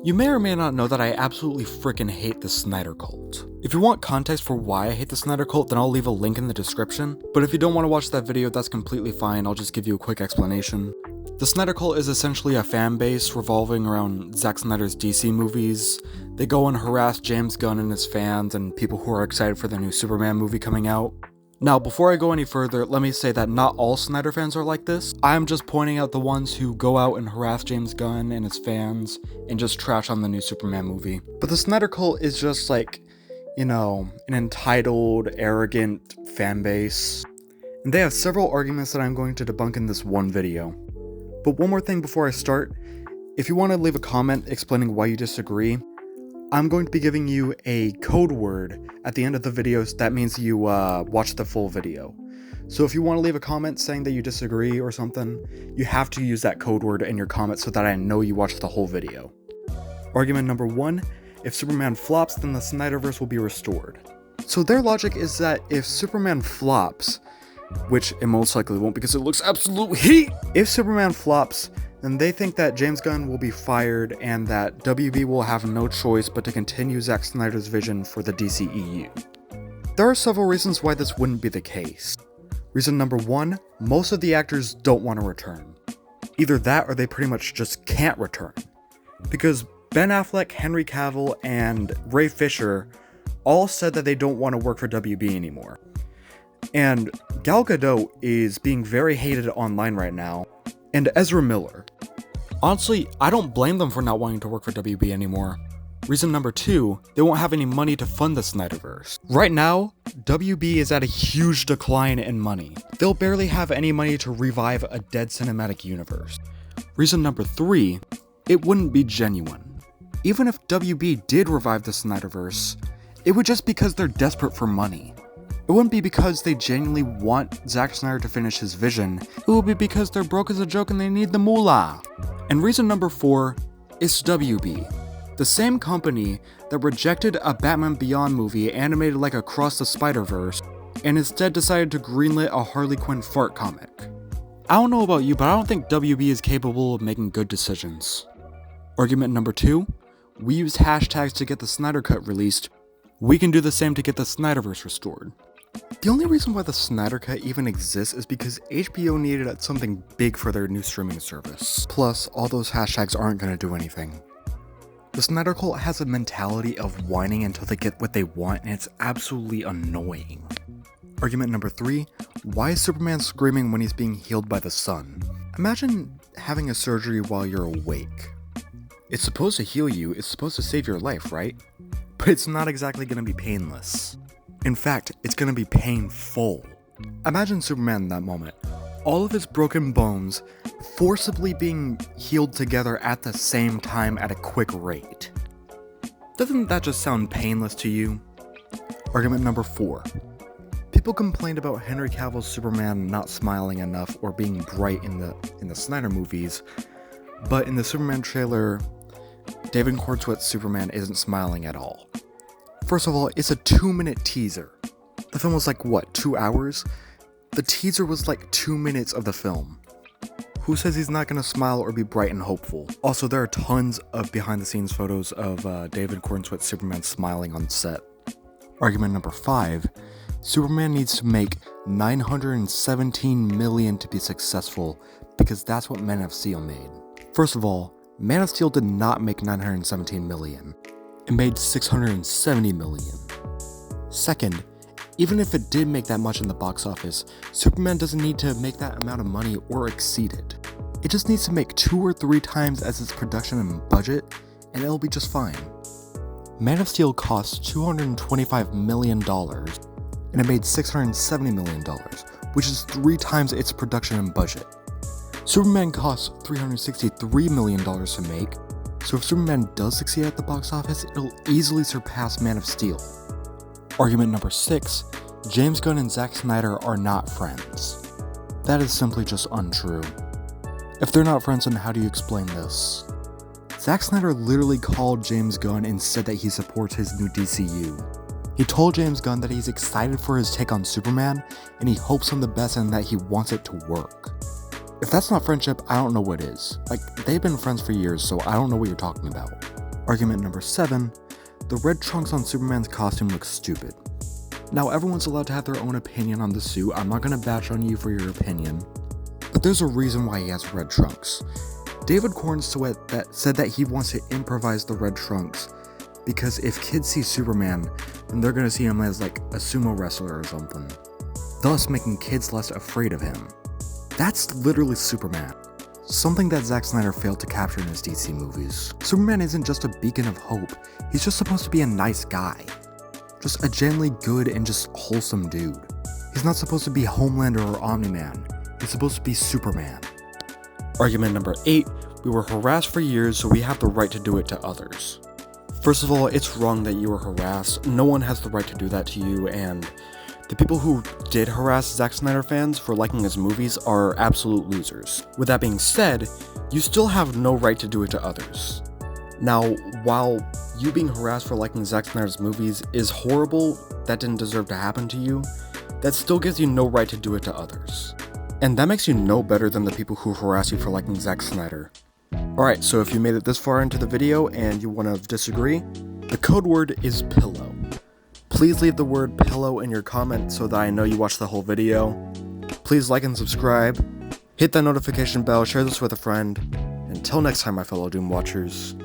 You may or may not know that I absolutely freaking hate the Snydercult. If you want context for why I hate the Snydercult, then I'll leave a link in the description. But if you don't want to watch that video, that's completely fine, I'll just give you a quick explanation. The Snydercult is essentially a fan base revolving around Zack Snyder's DC movies. They go and harass James Gunn and his fans and people who are excited for the new Superman movie coming out. Now, before I go any further, let me say that not all Snyder fans are like this. I'm just pointing out the ones who go out and harass James Gunn and his fans and just trash on the new Superman movie. But the Snydercult is just like, you know, an entitled, arrogant fan base. And they have several arguments that I'm going to debunk in this one video. But one more thing before I start, if you want to leave a comment explaining why you disagree, I'm going to be giving you a code word at the end of the videos. That means you watch the full video. So if you want to leave a comment saying that you disagree or something, you have to use that code word in your comment so that I know you watched the whole video. Argument number 1, if Superman flops, then the Snyderverse will be restored. So their logic is that if Superman flops, which it most likely won't because it looks absolute heat, if Superman flops, then they think that James Gunn will be fired and that WB will have no choice but to continue Zack Snyder's vision for the DCEU. There are several reasons why this wouldn't be the case. Reason number 1, most of the actors don't want to return. Either that or they pretty much just can't return. Because Ben Affleck, Henry Cavill, and Ray Fisher all said that they don't want to work for WB anymore. And Gal Gadot is being very hated online right now. And Ezra Miller. Honestly, I don't blame them for not wanting to work for WB anymore. Reason number 2, they won't have any money to fund the Snyderverse. Right now, WB is at a huge decline in money. They'll barely have any money to revive a dead cinematic universe. Reason number 3, it wouldn't be genuine. Even if WB did revive the Snyderverse, it would just be because they're desperate for money. It wouldn't be because they genuinely want Zack Snyder to finish his vision, it would be because they're broke as a joke and they need the moolah. And reason number 4 is WB, the same company that rejected a Batman Beyond movie animated like Across the Spider-Verse, and instead decided to greenlit a Harley Quinn fart comic. I don't know about you, but I don't think WB is capable of making good decisions. Argument number 2, we use hashtags to get the Snyder Cut released, we can do the same to get the Snyderverse restored. The only reason why the Snyder Cut even exists is because HBO needed something big for their new streaming service. Plus, all those hashtags aren't going to do anything. The Snydercult has a mentality of whining until they get what they want, and it's absolutely annoying. Argument number 3, why is Superman screaming when he's being healed by the sun? Imagine having a surgery while you're awake. It's supposed to heal you, it's supposed to save your life, right? But it's not exactly going to be painless. In fact, it's going to be painful. Imagine Superman in that moment. All of his broken bones forcibly being healed together at the same time at a quick rate. Doesn't that just sound painless to you? Argument number 4. People complained about Henry Cavill's Superman not smiling enough or being bright in the Snyder movies, but in the Superman trailer, David Cornsweet's Superman isn't smiling at all. First of all, it's a 2-minute teaser. The film was like, what, 2 hours? The teaser was like 2 minutes of the film. Who says he's not gonna smile or be bright and hopeful? Also, there are tons of behind-the-scenes photos of David Cornsweet's Superman smiling on set. Argument number 5, Superman needs to make $917 million to be successful, because that's what Man of Steel made. First of all, Man of Steel did not make $917 million. It made $670 million. Second, even if it did make that much in the box office, Superman doesn't need to make that amount of money or exceed it. It just needs to make 2 or 3 times as its production and budget, and it'll be just fine. Man of Steel cost $225 million, and it made $670 million, which is 3 times its production and budget. Superman costs $363 million to make, so if Superman does succeed at the box office, it'll easily surpass Man of Steel. Argument number 6, James Gunn and Zack Snyder are not friends. That is simply just untrue. If they're not friends, then how do you explain this? Zack Snyder literally called James Gunn and said that he supports his new DCU. He told James Gunn that he's excited for his take on Superman, and he hopes on the best and that he wants it to work. If that's not friendship, I don't know what is. Like, they've been friends for years, so I don't know what you're talking about. Argument number 7, the red trunks on Superman's costume look stupid. Now everyone's allowed to have their own opinion on the suit, I'm not gonna bash on you for your opinion, but there's a reason why he has red trunks. David Corn said that he wants to improvise the red trunks because if kids see Superman, then they're gonna see him as like a sumo wrestler or something, thus making kids less afraid of him. That's literally Superman. Something that Zack Snyder failed to capture in his DC movies. Superman isn't just a beacon of hope, he's just supposed to be a nice guy. Just a genuinely good and just wholesome dude. He's not supposed to be Homelander or Omni-Man, he's supposed to be Superman. Argument number 8, we were harassed for years, so we have the right to do it to others. First of all, it's wrong that you were harassed, no one has the right to do that to you, and the people who did harass Zack Snyder fans for liking his movies are absolute losers. With that being said, you still have no right to do it to others. Now, while you being harassed for liking Zack Snyder's movies is horrible, that didn't deserve to happen to you, that still gives you no right to do it to others. And that makes you no better than the people who harass you for liking Zack Snyder. Alright, so if you made it this far into the video and you want to disagree, the code word is pillow. Please leave the word pillow in your comment so that I know you watched the whole video. Please like and subscribe, hit that notification bell, share this with a friend. Until next time, my fellow Doom Watchers.